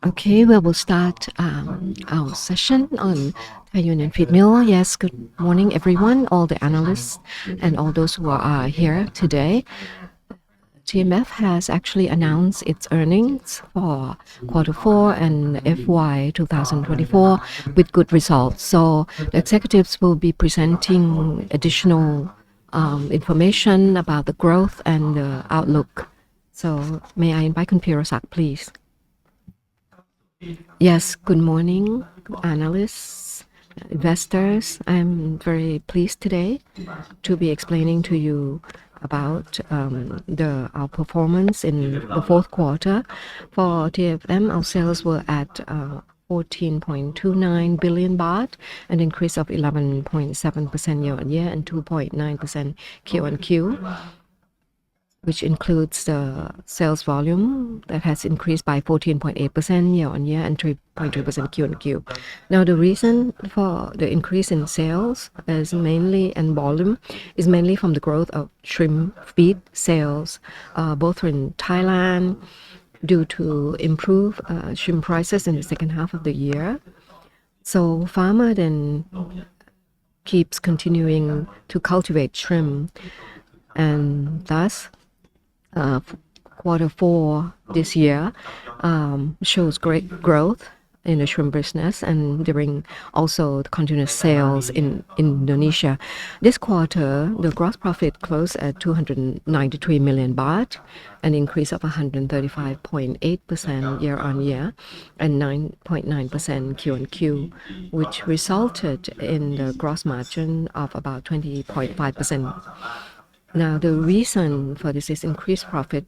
Okay, we will start our session on Thai Union Feedmill. Yes, good morning, everyone, all the analysts and all those who are here today. TMF has actually announced its earnings for Q4 and FY 2024 with good results. So the executives will be presenting additional information about the growth and the outlook. So may I invite Khun Pirasak, please? Yes, good morning, analysts, investors. I'm very pleased today to be explaining to you about our performance in the fourth quarter. For TFM, our sales were at 14.29 billion baht, an increase of 11.7% year-on-year and 2.9% Q-on-Q, which includes the sales volume that has increased by 14.8% year-on-year and 3.2% Q-on-Q. Now, the reason for the increase in sales is mainly, and volume, is mainly from the growth of shrimp feed sales, both in Thailand, due to improved shrimp prices in the second half of the year. So farmer then keeps continuing to cultivate shrimp, and thus Q4 this year shows great growth in the shrimp business and during also the continuous sales in Indonesia. This quarter, the gross profit closed at 293 million baht, an increase of 135.8% year-on-year and 9.9% Q-on-Q, which resulted in the gross margin of about 20.5%. Now, the reason for this is increased profit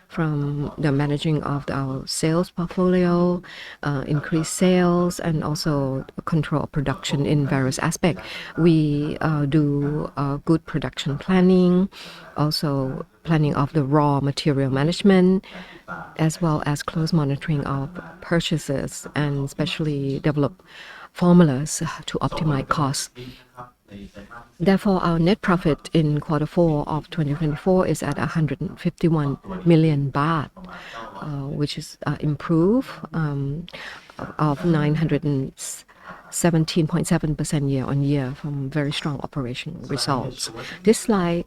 from the managing of our sales portfolio, increased sales, and also control production in various aspects. We do good production planning, also planning of the raw material management, as well as close monitoring of purchases, and especially develop formulas to optimize costs. Therefore, our net profit in Q4 of 2024 is at 151 million baht, which is improved of 917.7% year-on-year from very strong operational results. This slide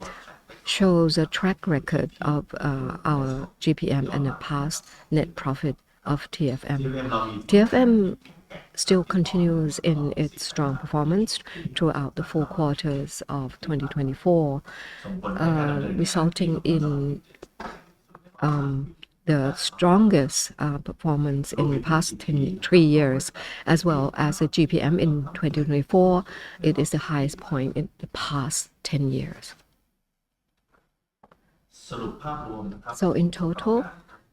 shows a track record of our GPM and the past net profit of TFM. TFM still continues in its strong performance throughout the 4 quarters of 2024, resulting in the strongest performance in the past 3 years, as well as the GPM in 2024. It is the highest point in the past 10 years. So in total,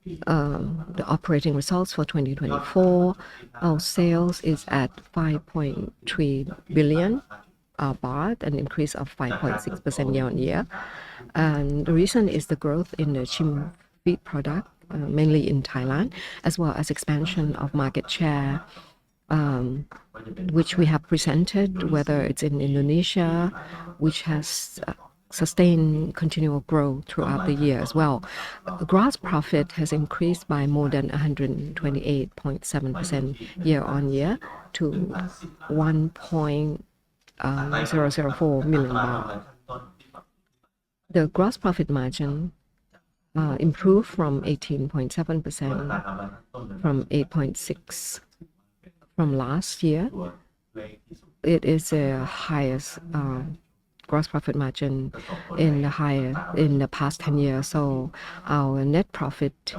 the operating results for 2024, our sales is at 5.3 billion baht, an increase of 5.6% year-on-year. And the reason is the growth in the shrimp feed product, mainly in Thailand, as well as expansion of market share, which we have presented, whether it's in Indonesia, which has sustained continual growth throughout the year as well. Gross profit has increased by more than 128.7% year-on-year to 1.004 million baht. The gross profit margin improved from 18.7% from 8.6% from last year. It is the highest gross profit margin in the past 10 years. So our net profit,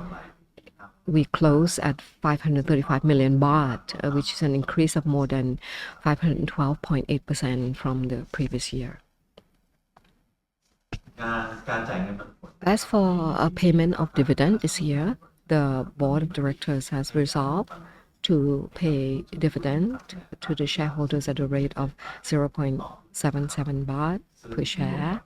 we close at 535 million baht, which is an increase of more than 512.8% from the previous year. As for a payment of dividend this year, the board of directors has resolved to pay dividend to the shareholders at a rate of 0.77 baht per share.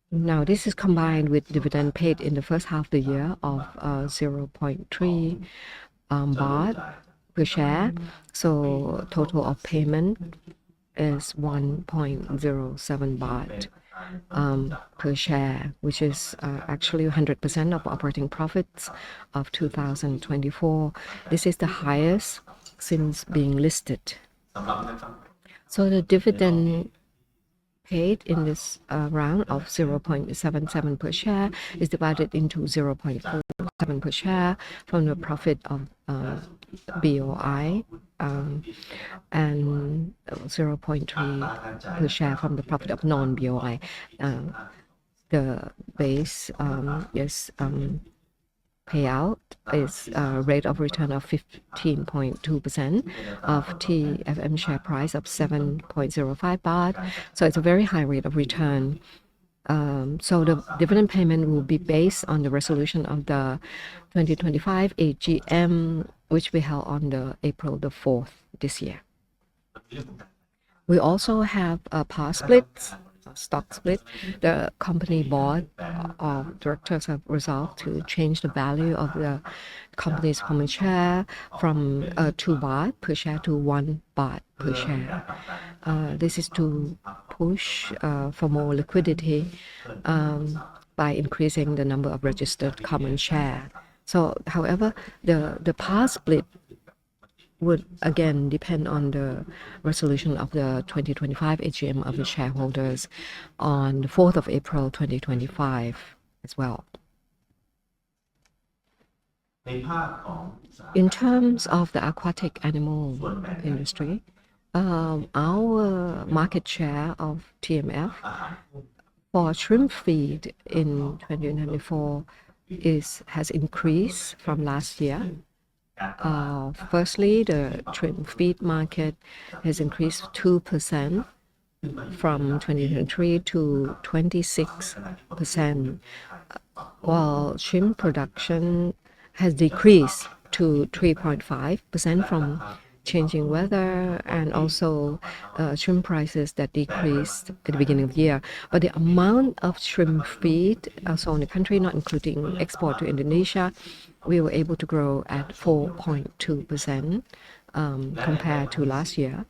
Now, this is combined with dividend paid in the first half of the year of 0.3 baht per share. So total of payment is 1.07 baht per share, which is actually 100% of operating profits of 2024. This is the highest since being listed. So the dividend paid in this round of 0.77 per share is divided into 0.47 per share from the profit of BOI and 0.3 per share from the profit of non-BOI. The base is payout is a rate of return of 15.2% of TFM share price of 7.05 baht. So it's a very high rate of return. So the dividend payment will be based on the resolution of the 2025 AGM, which we held on the April the 4th this year. We also have a power split, stock split. The company board of directors have resolved to change the value of the company's common share from 2 baht per share to 1 baht per share. This is to push for more liquidity by increasing the number of registered common share. So, however, the power split would again depend on the resolution of the 2025 AGM of the shareholders on the 4th of April 2025 as well. In terms of the aquatic animal industry, our market share of TMF for shrimp feed in 2024 has increased from last year. Firstly, the shrimp feed market has increased 2% from 2023 to 26%, while shrimp production has decreased to 3.5% from changing weather and also shrimp prices that decreased at the beginning of the year. But the amount of shrimp feed sold in the country, not including export to Indonesia, we were able to grow at 4.2% compared to last year.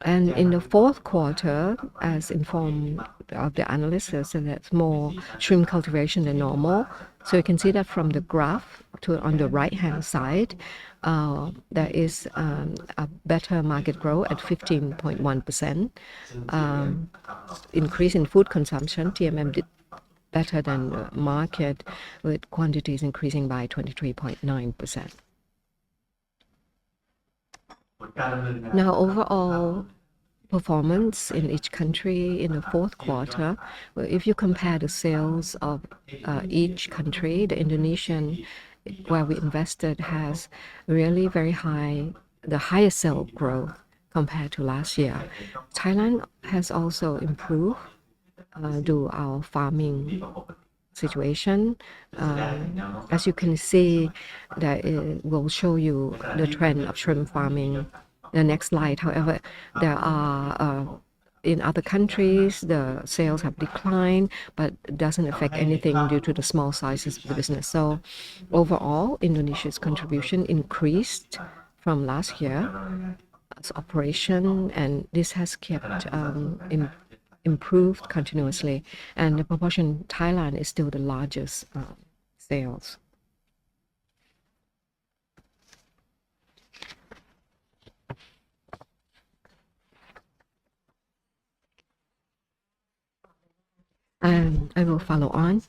And in the fourth quarter, as informed of the analysts, so that's more shrimp cultivation than normal. So you can see that from the graph on the right-hand side, there is a better market growth at 15.1%. Increase in food consumption, TMM did better than the market, with quantities increasing by 23.9%. Now, overall performance in each country in the fourth quarter, if you compare the sales of each country, the Indonesian, where we invested, has really very high, the highest sales growth compared to last year. Thailand has also improved due to our farming situation. As you can see, that it will show you the trend of shrimp farming the next slide. However, there are in other countries the sales have declined, but it doesn't affect anything due to the small sizes of the business. So overall, Indonesia's contribution increased from last year as operation, and this has kept improved continuously, and the proportion Thailand is still the largest sales. And I will follow on.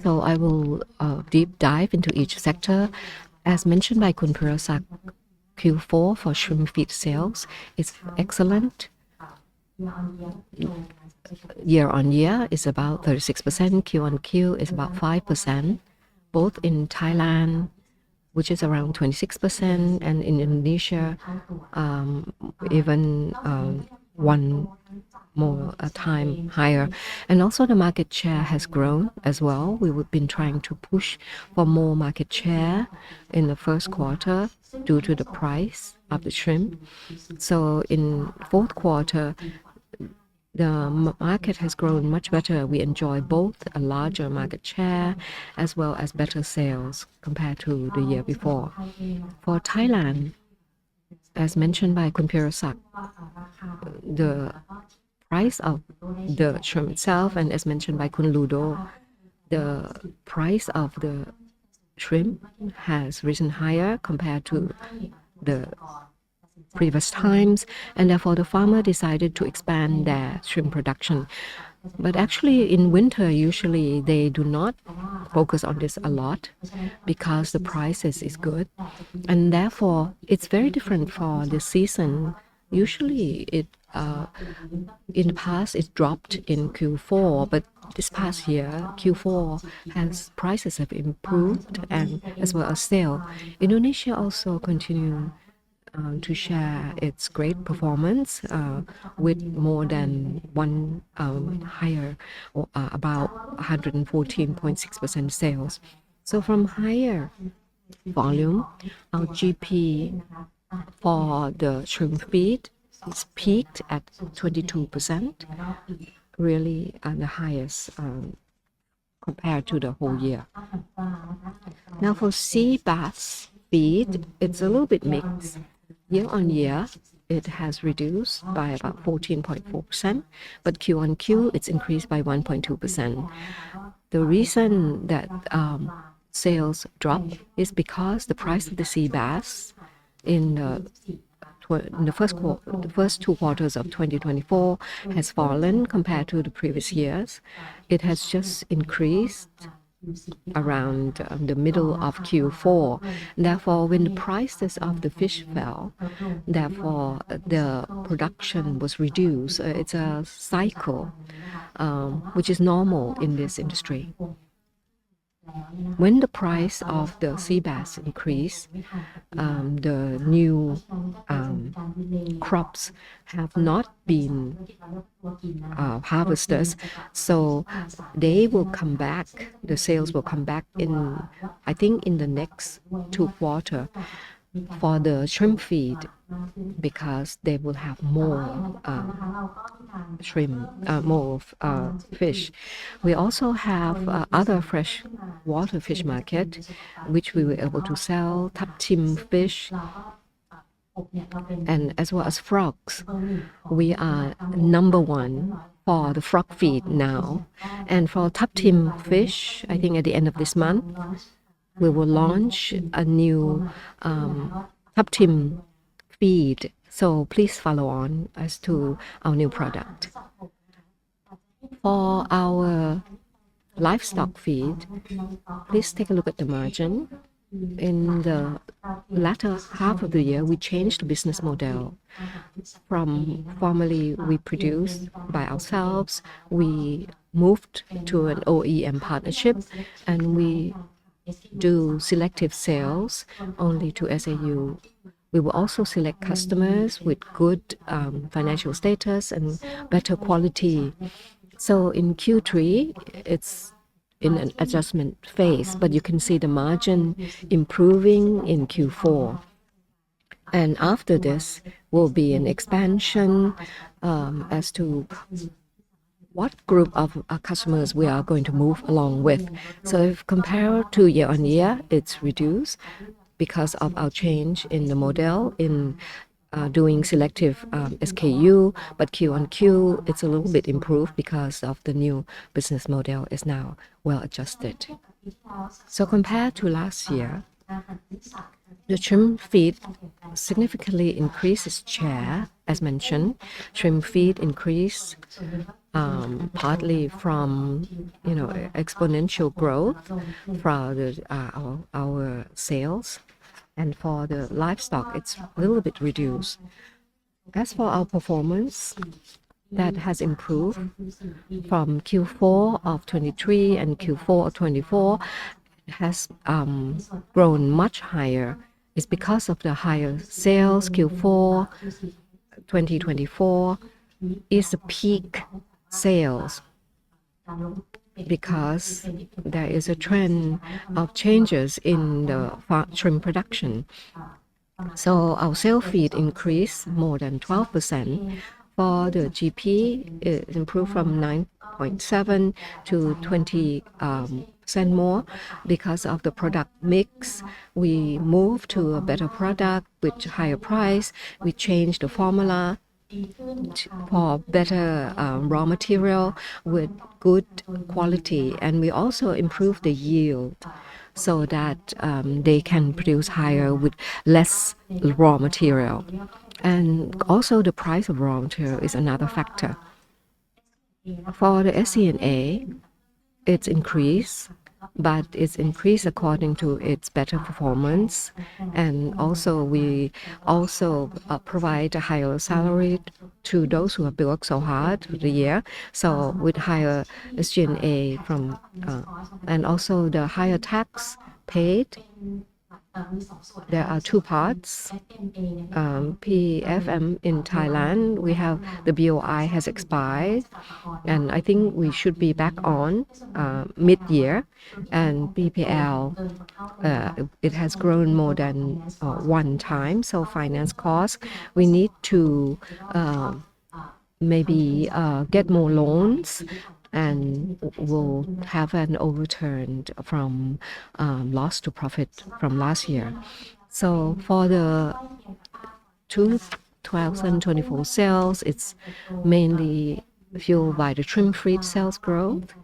So I will deep dive into each sector. As mentioned by Khun Pirasak, Q4 for shrimp feed sales is excellent. Year on year is about 36%, Q on Q is about 5%, both in Thailand, which is around 26%, and in Indonesia, even one more time higher. And also the market share has grown as well. We've been trying to push for more market share in the first quarter due to the price of the shrimp. So in fourth quarter, the market has grown much better. We enjoy both a larger market share as well as better sales compared to the year before. For Thailand, as mentioned by Khun Pirasak, the price of the shrimp itself, and as mentioned by Kun Ludo, the price of the shrimp has risen higher compared to the previous times, and therefore the farmer decided to expand their shrimp production. But actually in winter, usually they do not focus on this a lot because the prices is good, and therefore it's very different for the season. Usually it in the past it dropped in Q4, but this past year Q4 has prices have improved and as well as sale. Indonesia also continue to share its great performance with more than one higher or about 114.6% sales. So from higher volume, our GP for the shrimp feed is peaked at 22%, really the highest compared to the whole year. Now for sea bass feed, it's a little bit mixed. Year on year, it has reduced by about 14.4%, but Q on Q, it's increased by 1.2%. The reason that sales dropped is because the price of the sea bass in the first 2 quarters of 2024 has fallen compared to the previous years. It has just increased around the middle of Q4. Therefore, when the prices of the fish fell, therefore the production was reduced. It's a cycle which is normal in this industry. When the price of the sea bass increase, the new crops have not been harvested, so they will come back. The sales will come back in, I think, in the next 2 quarters for the shrimp feed, because they will have more shrimp, more fish. We also have other fresh water fish market, which we were able to sell Taptim fish and as well as frogs. We are #1 for the frog feed now, and for Taptim fish, I think at the end of this month we will launch a new Taptim feed. So please follow on as to our new product. For our livestock feed, please take a look at the margin. In the latter half of the year, we changed the business model. From formerly we produced by ourselves, we moved to an OEM partnership, and we do selective sales only to SAU. We will also select customers with good financial status and better quality. So in Q3, it's in an adjustment phase, but you can see the margin improving in Q4. And after this will be an expansion as to what group of customers we are going to move along with. So if compared to year on year, it's reduced because of our change in the model in doing selective SKU, but Q on Q, it's a little bit improved because of the new business model is now well adjusted. So compared to last year, the shrimp feed significantly increased its share, as mentioned. Shrimp feed increased partly from exponential growth for our sales, and for the livestock it's a little bit reduced. As for our performance, that has improved from Q4 of 23 and Q4 of 24. Has grown much higher. It's because of the higher sales. Q4 2024 is the peak sales because there is a trend of changes in the shrimp production. So our sales feed increased more than 12%. For the GP, it improved from 9.7 to 20% more because of the product mix. We moved to a better product with higher price. We changed the formula for better raw material with good quality, and we also improve the yield so that they can produce higher with less raw material. And also the price of raw material is another factor. For the SC&A, it's increased, but it's increased according to its better performance. And also we also provide a higher salary to those who have worked so hard for the year. So with higher SG&A from, and also the higher tax paid. There are two parts. PFM in Thailand, we have the BOI has expired, and I think we should be back on mid-year. And BPL, it has grown more than one time. So finance costs, we need to maybe get more loans, and will have an overturn from loss to profit from last year. So for the 2024 sales, it's mainly fueled by the trim feed sales growth.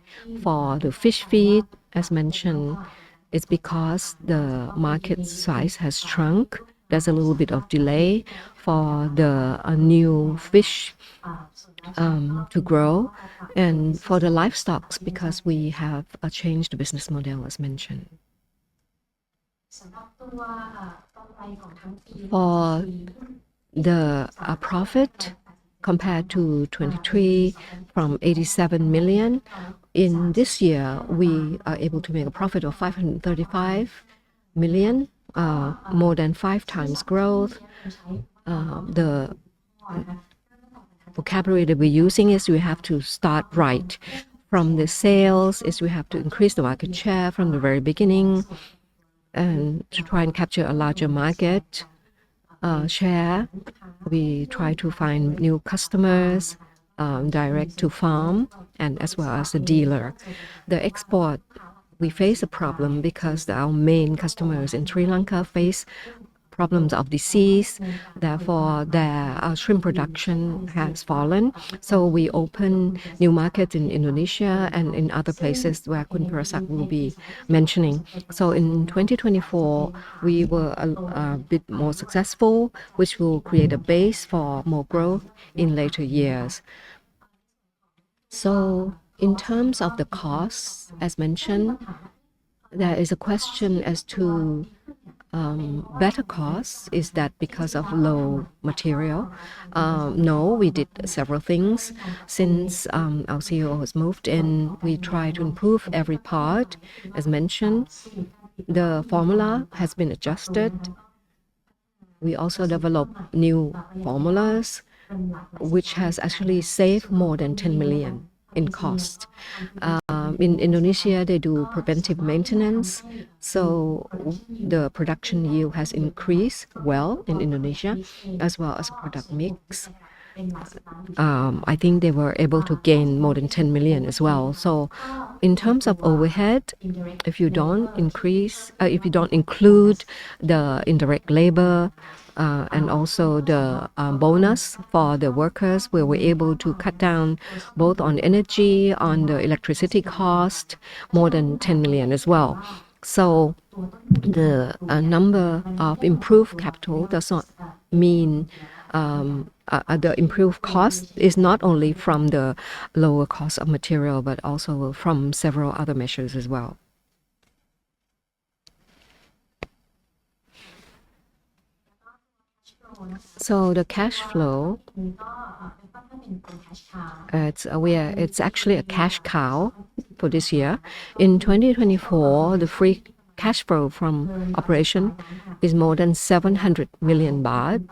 For the fish feed, as mentioned, it's because the market size has shrunk. There's a little bit of delay for the new fish to grow, and for the livestock because we have changed the business model as mentioned. For the profit compared to 23 from 87 million, in this year we are able to make a profit of 535 million, more than 5 times growth. The vocabulary that we're using is we have to start right from the sales, is we have to increase the market share from the very beginning and to try and capture a larger market share. We try to find new customers direct to farm and as well as the dealer. The export, we face a problem because our main customers in Sri Lanka face problems of disease. Therefore, our shrimp production has fallen. So we open new markets in Indonesia and in other places where Kun Purasak will be mentioning. So in 2024, we were a bit more successful, which will create a base for more growth in later years. So in terms of the costs, as mentioned, there is a question as to better costs. Is that because of low material? No, we did several things. Since our CEO has moved in, we try to improve every part. As mentioned, the formula has been adjusted. We also developed new formulas, which has actually saved more than 10 million in cost. In Indonesia, they do preventive maintenance, so the production yield has increased well in Indonesia, as well as product mix. I think they were able to gain more than 10 million as well. So in terms of overhead, if you don't include the indirect labor and also the bonus for the workers, we were able to cut down both on energy, on the electricity cost, more than 10 million as well. So the number of improved capital does not mean the improved cost is not only from the lower cost of material, but also from several other measures as well. So the cash flow, it's actually a cash cow for this year. In 2024, the free cash flow from operation is more than 700 million baht.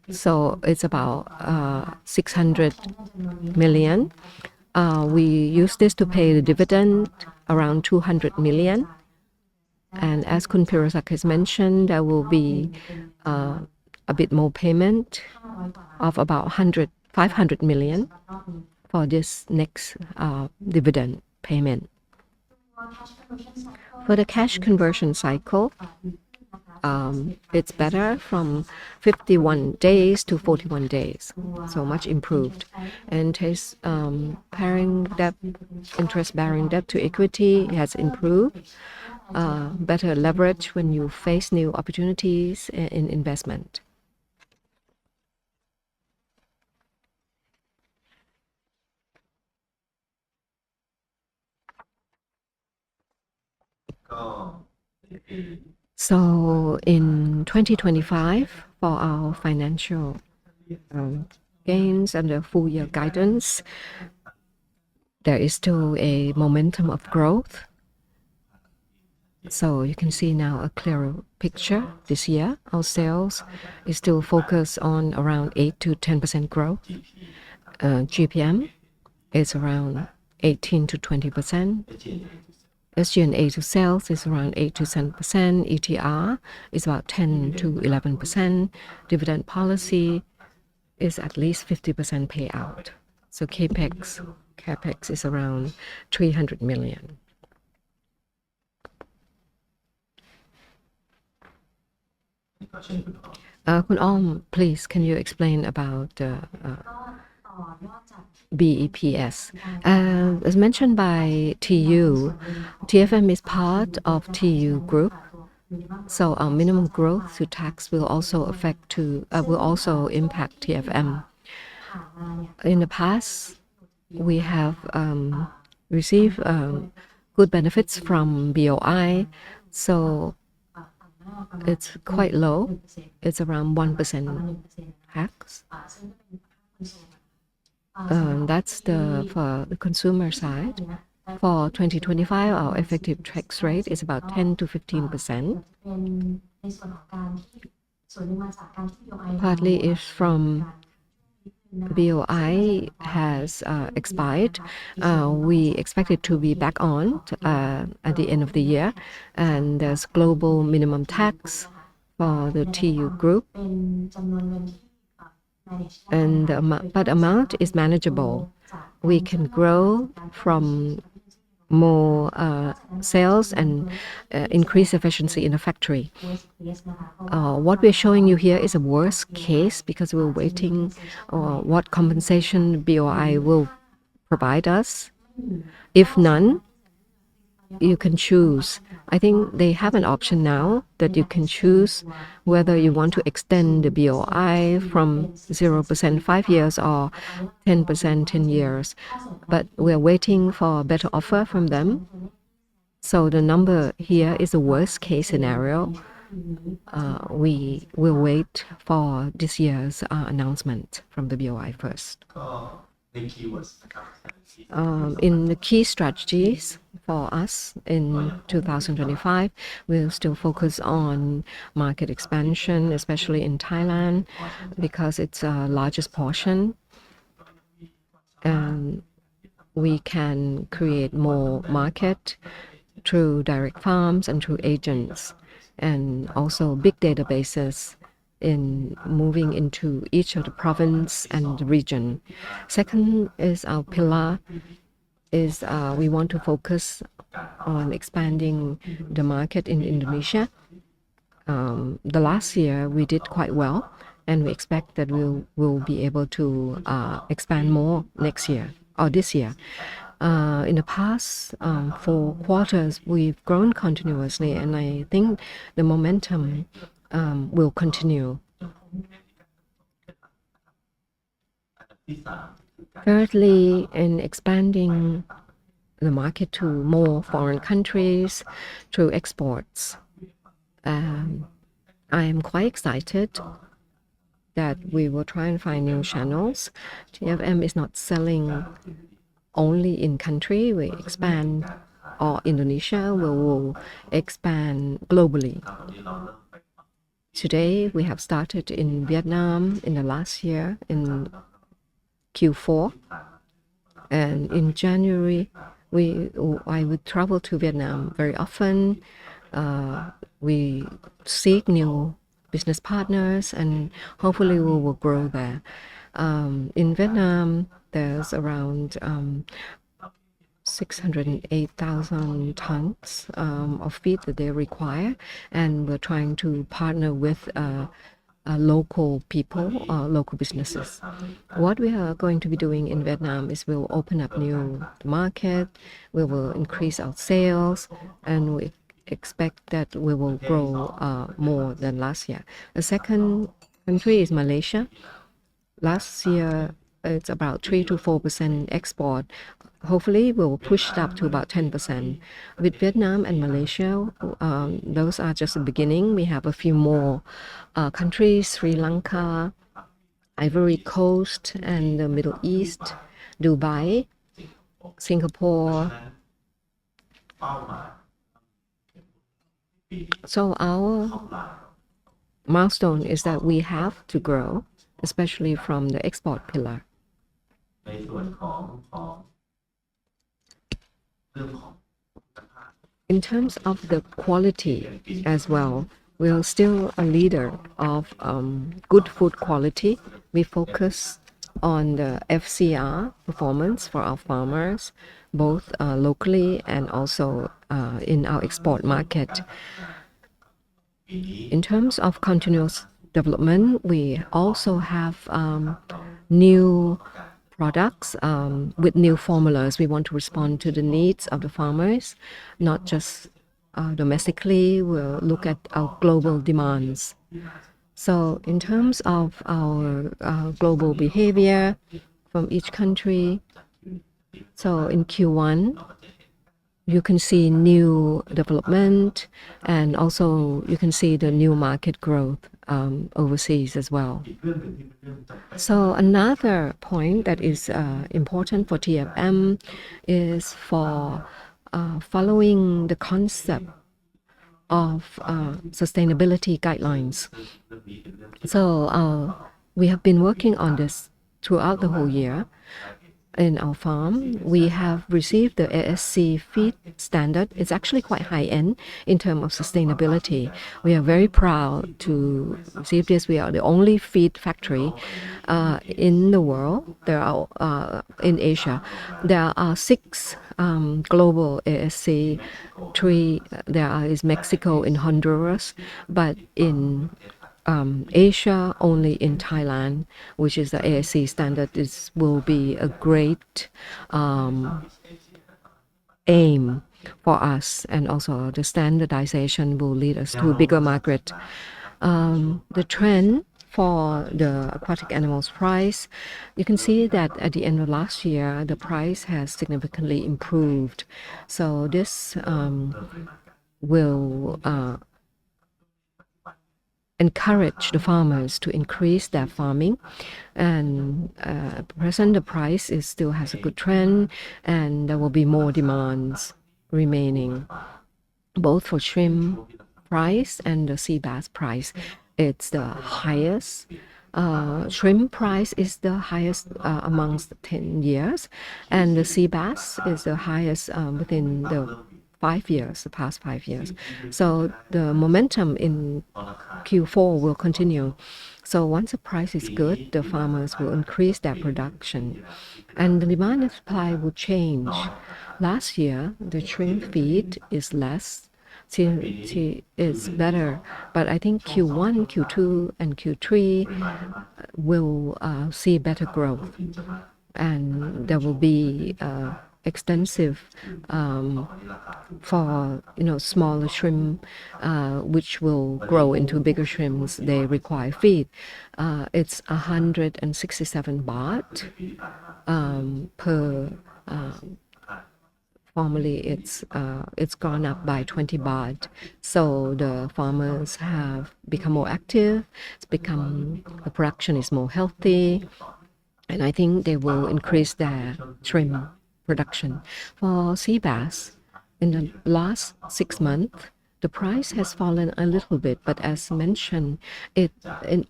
So it's about 600 million. We use this to pay the dividend around 200 million. And as Kun Pirasak has mentioned, there will be a bit more payment of about 500 million for this next dividend payment. For the cash conversion cycle, it's better from 51 days to 41 days, so much improved. And his pairing debt, interest-bearing debt to equity has improved. Better leverage when you face new opportunities in investment. So in 2025, for our financial gains and the full year guidance, there is still a momentum of growth. So you can see now a clearer picture this year. Our sales is still focused on around 8 to 10% growth. GPM is around 18 to 20%. SG&A to sales is around 8 to 10%. ETR is about 10 to 11%. Dividend policy is at least 50% payout. So CapEx is around 300 million. Kun Om, please, can you explain about BEPS? As mentioned by TU, TFM is part of TU group. So our minimum growth to tax will also impact TFM. In the past, we have received good benefits from BOI, so it's quite low. It's around 1% tax. That's for the consumer side. For 2025, our effective tax rate is about 10 to 15%. Partly is from BOI has expired. We expect it to be back on at the end of the year. And there's global minimum tax for the TU group. But amount is manageable. We can grow from more sales and increase efficiency in the factory. What we're showing you here is a worst case because we're waiting what compensation BOI will provide us. If none, you can choose. I think they have an option now that you can choose whether you want to extend the BOI from 0% 5 years or 10% 10 years. But we're waiting for a better offer from them. So the number here is a worst case scenario. We will wait for this year's announcement from the BOI first. In the key strategies for us in 2025, we'll still focus on market expansion, especially in Thailand, because it's our largest portion. And we can create more market through direct farms and through agents, and also big databases in moving into each of the province and the region. Second is our pillar is we want to focus on expanding the market in Indonesia. The last year we did quite well, and we expect that we'll be able to expand more next year or this year. In the past 4 quarters, we've grown continuously, and I think the momentum will continue. Thirdly, in expanding the market to more foreign countries through exports, I am quite excited that we will try and find new channels. TFM is not selling only in country. We expand, or Indonesia will expand globally. Today, we have started in Vietnam in the last year in Q4. And in January, I would travel to Vietnam very often. We seek new business partners, and hopefully we will grow there. In Vietnam, there's around 608,000 tons of feed that they require, and we're trying to partner with local people, local businesses. What we are going to be doing in Vietnam is we'll open up new market, we will increase our sales, and we expect that we will grow more than last year. The second country is Malaysia. Last year, it's about 3 to 4% export. Hopefully, we'll push it up to about 10%. With Vietnam and Malaysia, those are just the beginning. We have a few more countries, Sri Lanka, Ivory Coast, and the Middle East, Dubai, Singapore. So our milestone is that we have to grow, especially from the export pillar. In terms of the quality as well, we are still a leader of good food quality. We focus on the FCR performance for our farmers, both locally and also in our export market. In terms of continuous development, we also have new products with new formulas. We want to respond to the needs of the farmers, not just domestically. We'll look at our global demands. So in terms of our global behavior from each country, so in Q1, you can see new development, and also you can see the new market growth overseas as well. So another point that is important for TFM is for following the concept of sustainability guidelines. So we have been working on this throughout the whole year. In our farm, we have received the ASC feed standard. It's actually quite high-end in terms of sustainability. We are very proud to receive this. We are the only feed factory in the world. There are in Asia. There are 6 global ASC. 3 there is Mexico and Honduras, but in Asia, only in Thailand, which is the ASC standard, this will be a great aim for us, and also the standardization will lead us to a bigger market. The trend for the aquatic animals price, you can see that at the end of last year, the price has significantly improved. So this will encourage the farmers to increase their farming, and at present the price still has a good trend, and there will be more demands remaining, both for shrimp price and the sea bass price. It's the highest. Shrimp price is the highest amongst 10 years, and the sea bass is the highest within the 5 years, the past 5 years. So the momentum in Q4 will continue. So once the price is good, the farmers will increase their production, and the demand and supply will change. Last year, the shrimp feed is less. It's better, but I think Q1, Q2, and Q3 will see better growth, and there will be extensive for smaller shrimp, which will grow into bigger shrimps. They require feed. It's 167 baht per. Formerly, it's gone up by 20 baht. So the farmers have become more active. The production is more healthy, and I think they will increase their shrimp production. For sea bass, in the last 6 months, the price has fallen a little bit, but as mentioned,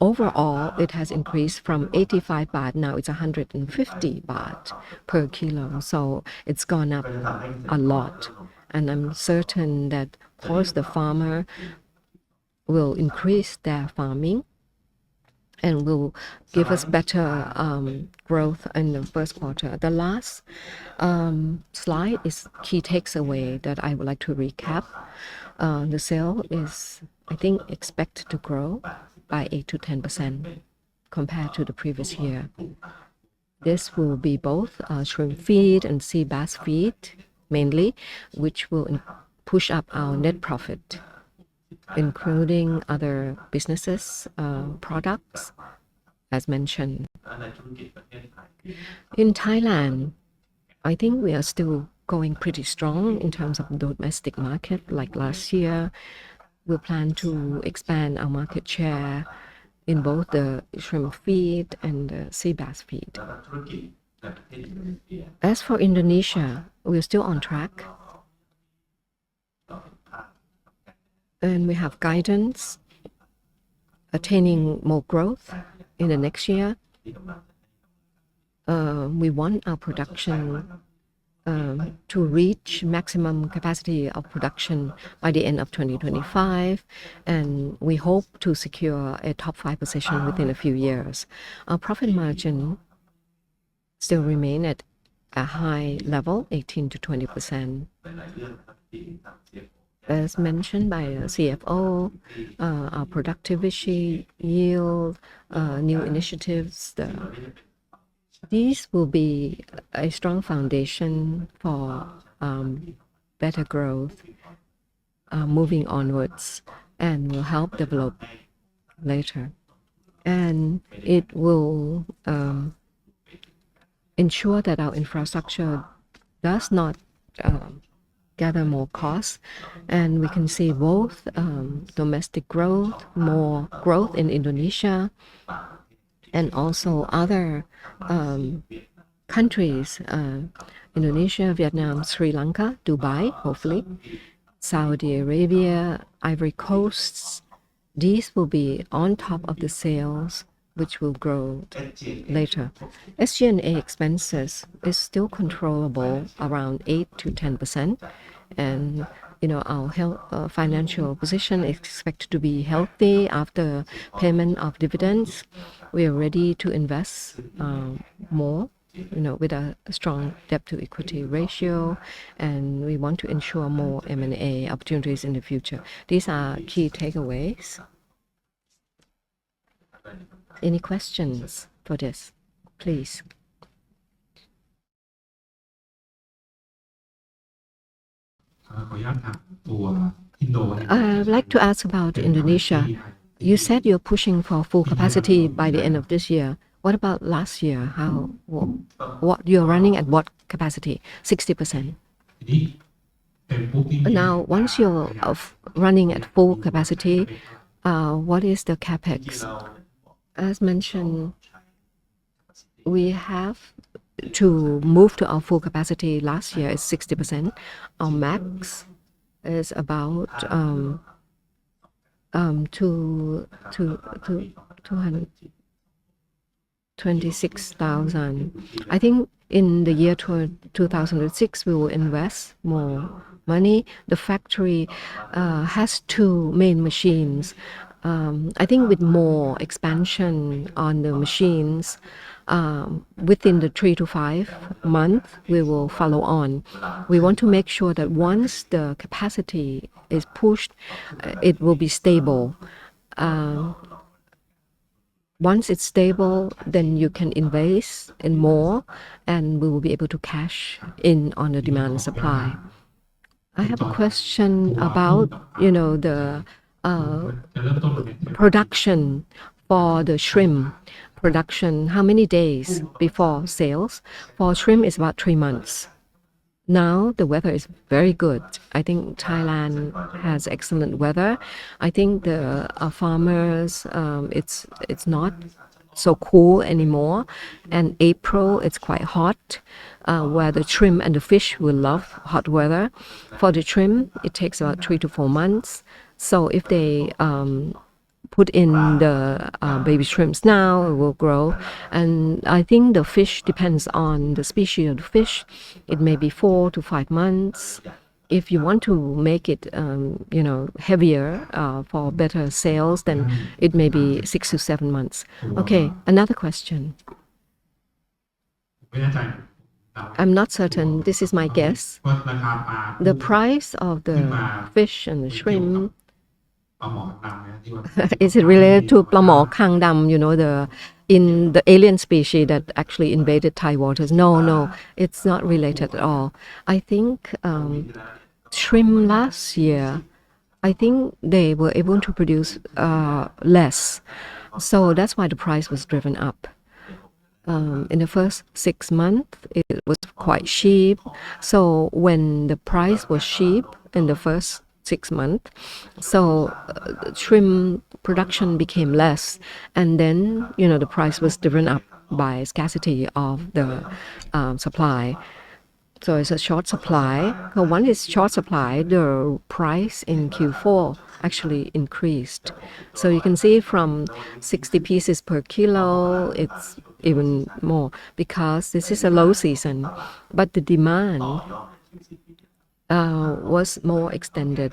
overall it has increased from 85 baht. Now it's 150 baht per kilo. So it's gone up a lot, and I'm certain that, of course, the farmer will increase their farming, and will give us better growth in the first quarter. The last slide is key takeaway that I would like to recap. The sale is, I think, expected to grow by 8 to 10% compared to the previous year. This will be both shrimp feed and sea bass feed mainly, which will push up our net profit, including other businesses, products, as mentioned. In Thailand, I think we are still going pretty strong in terms of domestic market. Like last year, we plan to expand our market share in both the shrimp feed and the sea bass feed. As for Indonesia, we're still on track. And we have guidance attaining more growth in the next year. We want our production to reach maximum capacity of production by the end of 2025, and we hope to secure a top 5 position within a few years. Our profit margin still remain at a high level, 18 to 20%. As mentioned by the CFO, our productivity, yield, new initiatives, these will be a strong foundation for better growth moving onwards, and will help develop later. And it will ensure that our infrastructure does not gather more costs, and we can see both domestic growth, more growth in Indonesia, and also other countries, Indonesia, Vietnam, Sri Lanka, Dubai, hopefully, Saudi Arabia, Ivory Coast. These will be on top of the sales, which will grow later. SG&A expenses is still controllable around 8 to 10%, and our financial position is expected to be healthy after payment of dividends. We are ready to invest more, with a strong debt to equity ratio, and we want to ensure more M&A opportunities in the future. These are key takeaways. Any questions for this, please? I'd like to ask about Indonesia. You said you're pushing for full capacity by the end of this year. What about last year? What you're running at what capacity? 60%. Now, once you're running at full capacity, what is the capex? As mentioned, we have to move to our full capacity. Last year is 60%. Our max is about 226,000. I think in the year 2006 we will invest more money. The factory has 2 main machines. I think with more expansion on the machines, within the 3 to 5 months, we will follow on. We want to make sure that once the capacity is pushed, it will be stable. Once it's stable, then you can invest in more, and we will be able to cash in on the demand and supply. I have a question about, the production for the shrimp production. How many days before sales? For shrimp, it's about 3 months. Now the weather is very good. I think Thailand has excellent weather. I think the farmers, it's not so cool anymore, and April it's quite hot, where the shrimp and the fish will love hot weather. For the shrimp, it takes about 3 to 4 months. So if they put in the baby shrimps now, it will grow. And I think the fish depends on the species of the fish. It may be 4 to 5 months. if you want to make it, heavier for better sales, then it may be 6 to 7 months. Okay, another question. I'm not certain. This is my guess. The price of the fish and the shrimp, is it related to ปลาหมอคางดำ, in the alien species that actually invaded Thai waters? No, it's not related at all. I think shrimp last year, I think they were able to produce less. So that's why the price was driven up. In the first 6 months, it was quite cheap. So when the price was cheap in the first 6 months, so shrimp production became less, and then the price was driven up by scarcity of the supply. So it's a short supply. So one is short supply, the price in Q4 actually increased. So you can see from 60 pieces per kilo, it's even more because this is a low season. But the demand was more extended.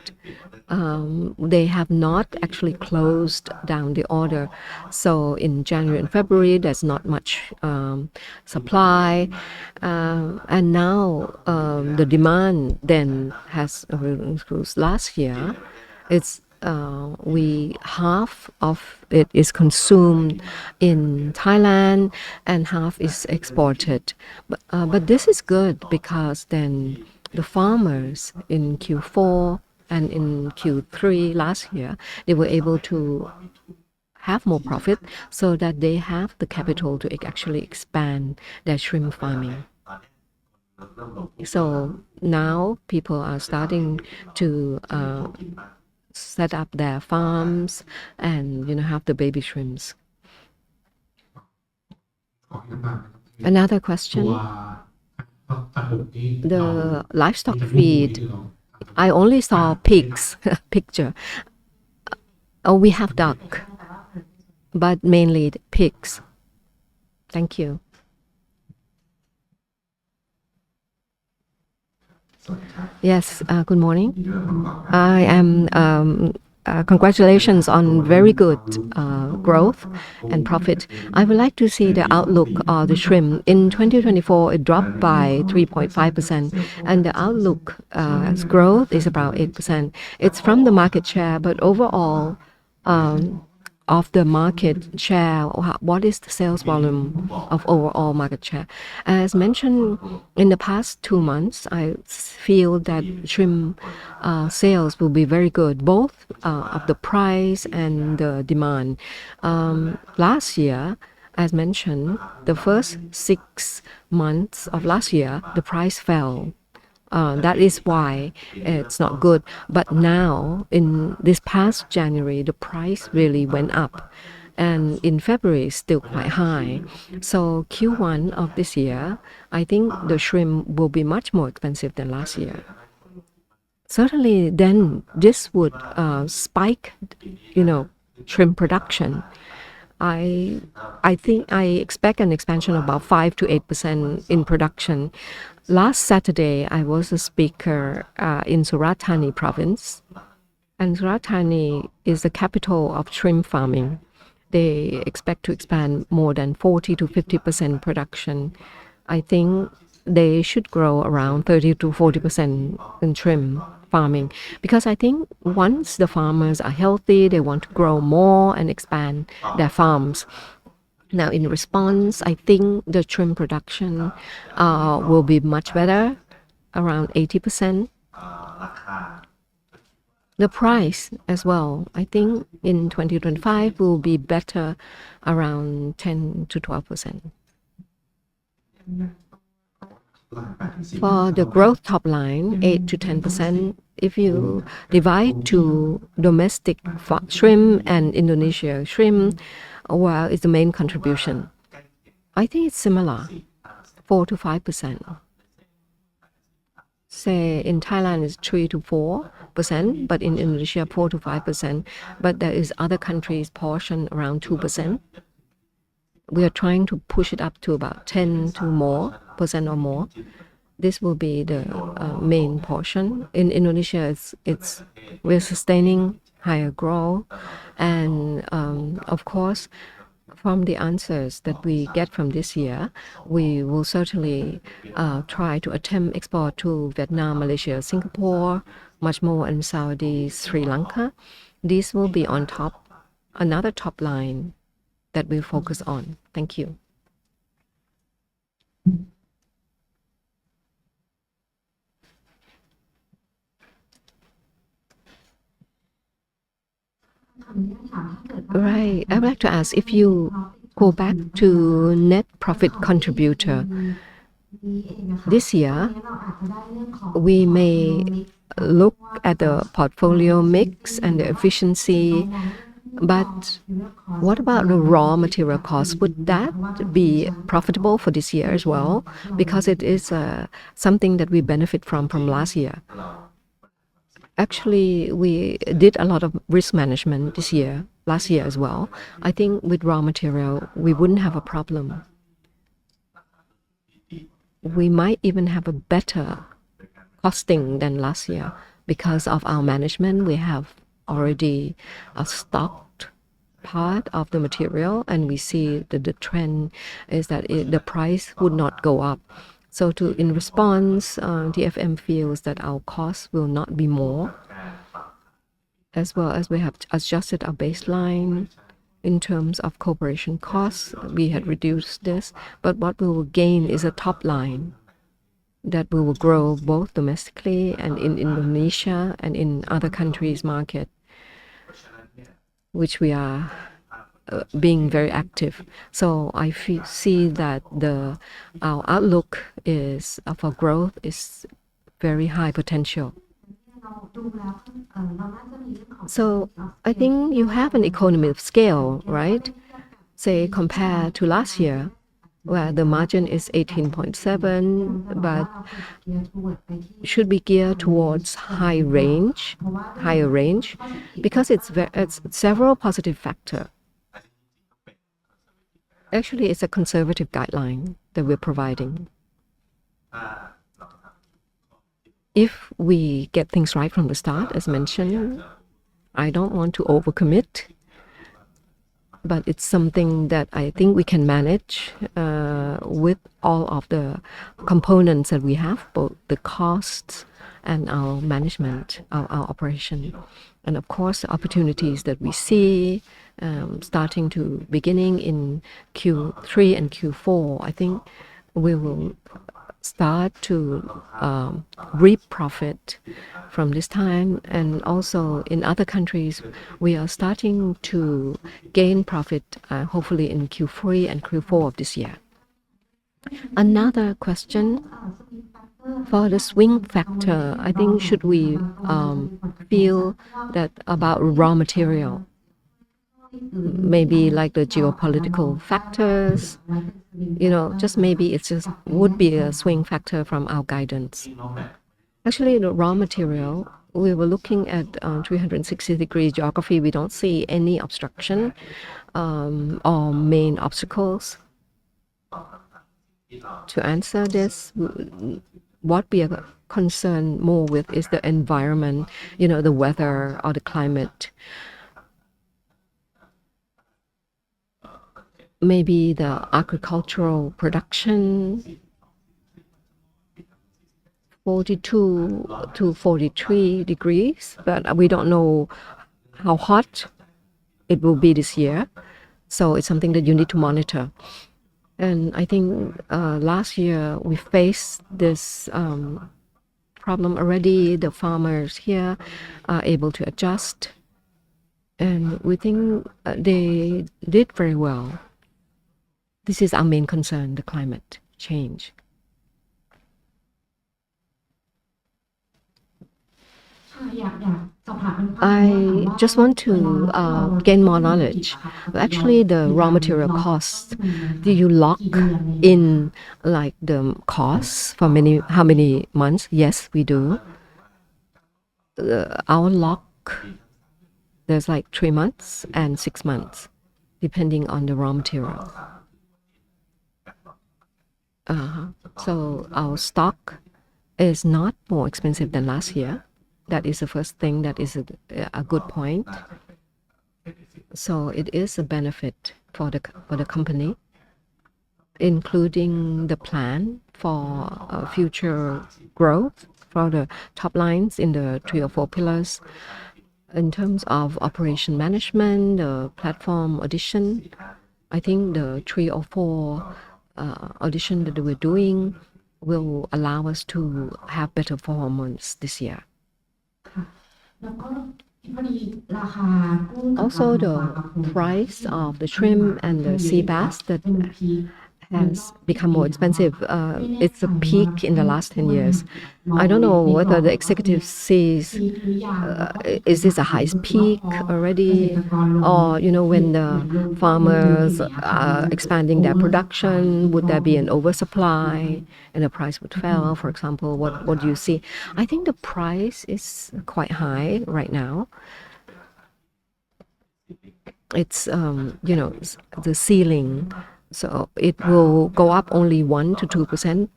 They have not actually closed down the order. So in January and February, there's not much supply. And now the demand then has increased. Last year, it's half of it is consumed in Thailand and half is exported. But this is good because then the farmers in Q4 and in Q3 last year, they were able to have more profit so that they have the capital to actually expand their shrimp farming. So now people are starting to set up their farms and have the baby shrimps. Another question. The livestock feed, I only saw pigs picture. We have duck, but mainly pigs. Thank you. Yes, good morning. I am congratulations on very good growth and profit. I would like to see the outlook of the shrimp. In 2024, it dropped by 3.5%, and the outlook as growth is about 8%. It's from the market share, but overall, of the market share, what is the sales volume of overall market share? As mentioned in the past 2 months, I feel that shrimp sales will be very good, both of the price and the demand. Last year, as mentioned, the first 6 months of last year, the price fell. That is why it's not good. But now, in this past January, the price really went up. And in February, it's still quite high. So Q1 of this year, I think the shrimp will be much more expensive than last year. Certainly, then this would spike, shrimp production. I think I expect an expansion of about 5 to 8% in production. Last Saturday, I was a speaker in Surat Thani province, and Surat Thani is the capital of shrimp farming. They expect to expand more than 40 to 50% production. I think they should grow around 30 to 40% in shrimp farming, because I think once the farmers are healthy, they want to grow more and expand their farms. Now, in response, I think the shrimp production will be much better, around 80%. The price as well, I think in 2025 will be better, around 10 to 12%. For the growth top line, 8 to 10%. If you divide to domestic shrimp and Indonesia shrimp, well, it's the main contribution. I think it's similar, 4 to 5%. Say in Thailand it's 3 to 4%, but in Indonesia 4 to 5%. But there is other countries' portion around 2%. We are trying to push it up to about 10 to more percent or more. This will be the main portion. In Indonesia, we're sustaining higher growth, and of course, from the answers that we get from this year, we will certainly try to attempt export to Vietnam, Malaysia, Singapore, much more in Saudi, Sri Lanka. These will be on top, another top line that we focus on. Thank you. Right. I would like to ask, if you go back to net profit contributor, this year we may look at the portfolio mix and the efficiency, but what about the raw material cost? Would that be profitable for this year as well? Because it is something that we benefit from last year. Actually, we did a lot of risk management this year, last year as well. I think with raw material, we wouldn't have a problem. We might even have a better costing than last year because of our management. We have already stocked part of the material, and we see that the trend is that the price would not go up. So in response, TFM feels that our costs will not be more, as well as we have adjusted our baseline in terms of corporation costs. We had reduced this, but what we will gain is a top line that we will grow both domestically and in Indonesia and in other countries' market, which we are being very active. So I see that our outlook is for growth is very high potential. So I think you have an economy of scale, right? Say compared to last year, where the margin is 18.7, but should be geared towards higher range, because it's several positive factors. Actually, it's a conservative guideline that we're providing. If we get things right from the start, as mentioned, I don't want to overcommit, but it's something that I think we can manage with all of the components that we have, both the costs and our management, our operation. And of course, the opportunities that we see starting to beginning in Q3 and Q4, I think we will start to reap profit from this time. And also in other countries, we are starting to gain profit, hopefully in Q3 and Q4 of this year. Another question, for the swing factor, I think should we feel that about raw material, maybe like the geopolitical factors, just maybe it just would be a swing factor from our guidance. Actually, the raw material, we were looking at 360-degree geography. We don't see any obstruction or main obstacles. To answer this, what we are concerned more with is the environment, the weather or the climate. Maybe the agricultural production, 42 to 43 degrees, but we don't know how hot it will be this year. So it's something that you need to monitor. And I think last year we faced this problem already. The farmers here are able to adjust, and we think they did very well. This is our main concern, the climate change. I just want to gain more knowledge. Actually, the raw material costs, do you lock in like the costs for how many months? Yes, we do. Our lock, there's like 3 months and 6 months, depending on the raw material. So our stock is not more expensive than last year. That is the first thing. That is a good point. So it is a benefit for the company, including the plan for future growth for the top lines in the 3 or 4 pillars. In terms of operation management, the platform audition, I think the 3 or 4 audition that we're doing will allow us to have better performance this year. Also, the price of the shrimp and the sea bass that has become more expensive. It's a peak in the last 10 years. I don't know whether the executive sees, is this a high peak already? Or, when the farmers are expanding their production, would there be an oversupply and the price would fall? For example, what do you see? I think the price is quite high right now. It's, the ceiling. So it will go up only 1 to 2%.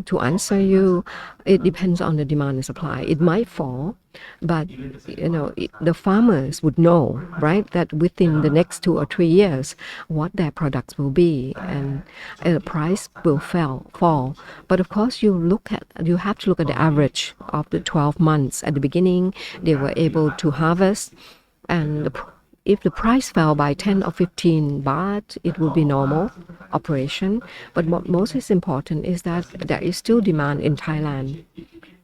To answer you, it depends on the demand and supply. It might fall, but the farmers would know, right, that within the next 2 or 3 years, what their products will be, and the price will fall. But of course, you have to look at the average of the 12 months. At the beginning, they were able to harvest, and if the price fell by 10 or 15 baht, it would be normal operation. But what most is important is that there is still demand in Thailand.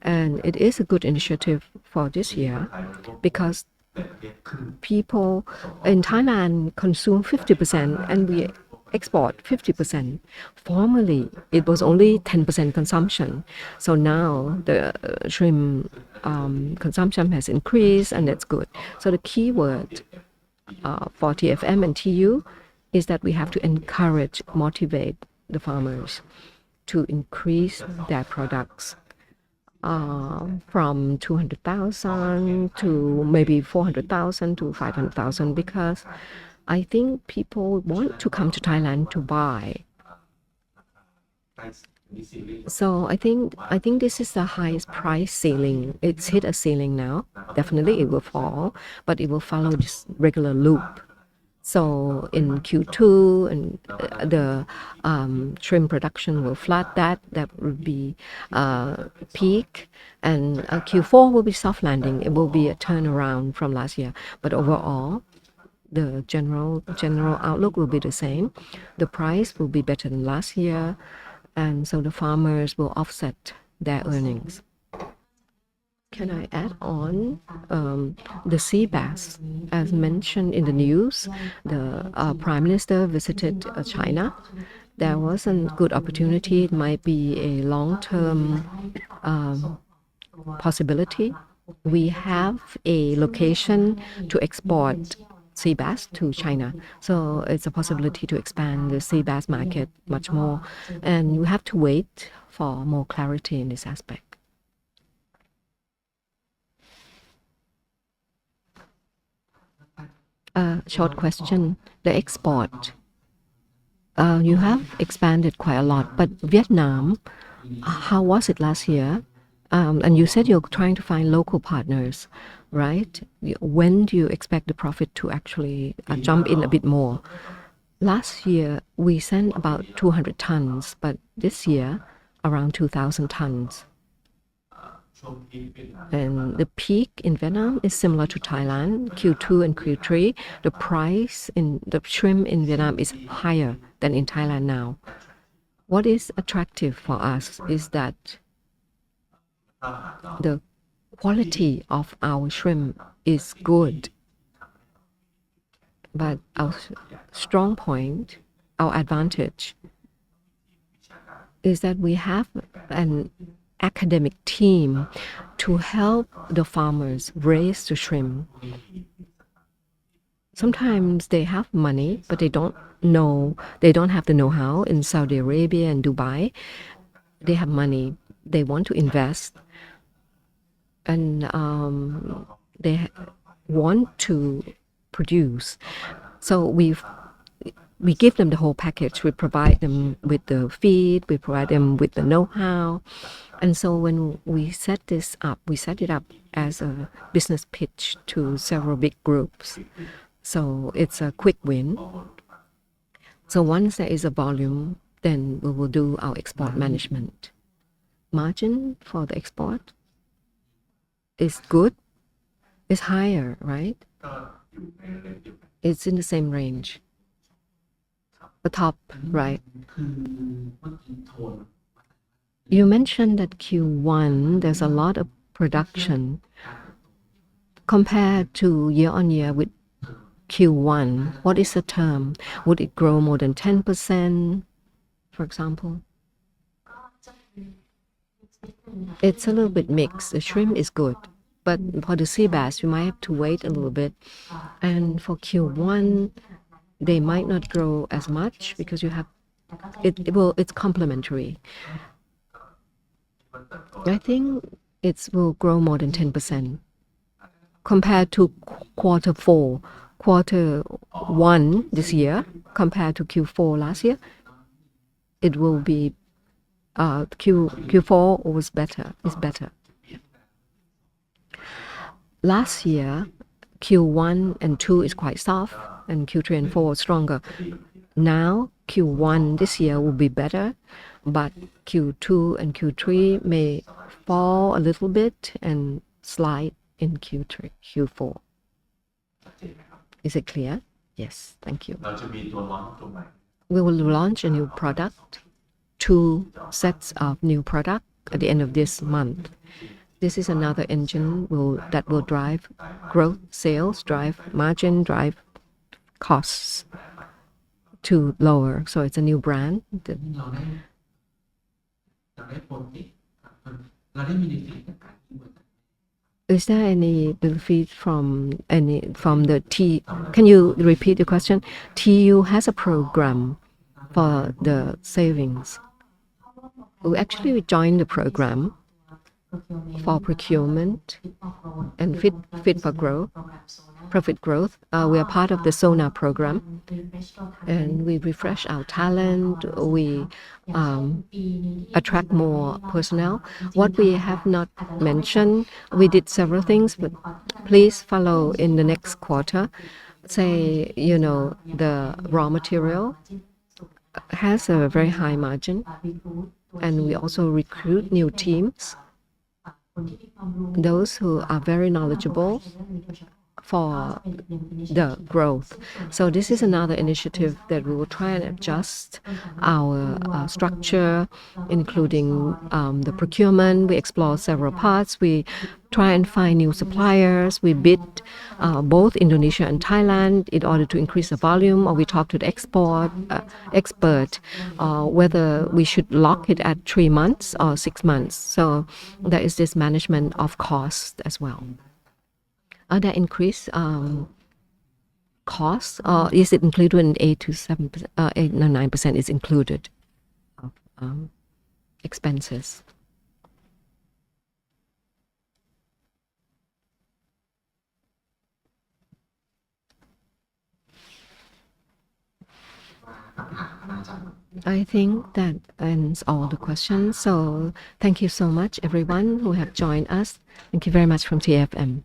And it is a good initiative for this year because people in Thailand consume 50% and we export 50%. Formerly, it was only 10% consumption. So now the shrimp consumption has increased, and that's good. So the key word for TFM and TU is that we have to encourage, motivate the farmers to increase their products from 200,000 to maybe 400,000 to 500,000, because I think people want to come to Thailand to buy. So I think this is the highest price ceiling. It's hit a ceiling now. Definitely it will fall, but it will follow this regular loop. So in Q2, and the shrimp production will flat. That will be peak, and Q4 will be soft landing. It will be a turnaround from last year. But overall, the general outlook will be the same. The price will be better than last year, and so the farmers will offset their earnings. Can I add on the sea bass? As mentioned in the news, the Prime Minister visited China. There was a good opportunity. It might be a long-term possibility. We have a location to export sea bass to China. So it's a possibility to expand the sea bass market much more. And you have to wait for more clarity in this aspect. Short question. The export. You have expanded quite a lot, but Vietnam, how was it last year? And you said you're trying to find local partners, right? When do you expect the profit to actually jump in a bit more? Last year, we sent about 200 tons, but this year, around 2,000 tons. And the peak in Vietnam is similar to Thailand, Q2 and Q3. The price in the shrimp in Vietnam is higher than in Thailand now. What is attractive for us is that the quality of our shrimp is good. But our strong point, our advantage, is that we have an academic team to help the farmers raise the shrimp. Sometimes they have money, but they don't have the know-how. In Saudi Arabia and Dubai, they have money, they want to invest, and they want to produce. So we give them the whole package. We provide them with the feed, we provide them with the know-how. And so when we set this up, we set it up as a business pitch to several big groups. So it's a quick win. So once there is a volume, then we will do our export management. Margin for the export is good. It's higher, right? It's in the same range. The top, right? You mentioned that Q1, there's a lot of production compared to year on year with Q1. What is the term? Would it grow more than 10%, for example? It's a little bit mixed. The shrimp is good, but for the sea bass, you might have to wait a little bit. And for Q1, they might not grow as much because you have it's complementary. I think it will grow more than 10% compared to Q1 this year compared to Q4 last year. It will be Q4 was better. Is better. Last year, Q1 and 2 is quite soft, and Q3 and 4 stronger. Now, Q1 this year will be better, but Q2 and Q3 may fall a little bit and slide in Q4. Is it clear? Yes, thank you. We will launch a new product, 2 sets of new product at the end of this month. This is another engine that will drive growth, sales, drive margin, drive costs to lower. So it's a new brand. Is there any benefit from the T? Can you repeat the question? TU has a program for the savings. We actually joined the program for procurement and fit for growth, profit growth. We are part of the SONA program, and we refresh our talent. We attract more personnel. What we have not mentioned, we did several things, but please follow in the next quarter. Say, the raw material has a very high margin, and we also recruit new teams, those who are very knowledgeable for the growth. So this is another initiative that we will try and adjust our structure, including the procurement. We explore several parts. We try and find new suppliers. We bid both Indonesia and Thailand in order to increase the volume, or we talk to the expert whether we should lock it at 3 months or 6 months. So there is this management of cost as well. Are there increased costs, or is it included in 8 to 7%? 8 or 9% is included of expenses. I think that ends all the questions. So thank you so much, everyone who have joined us. Thank you very much from TFM.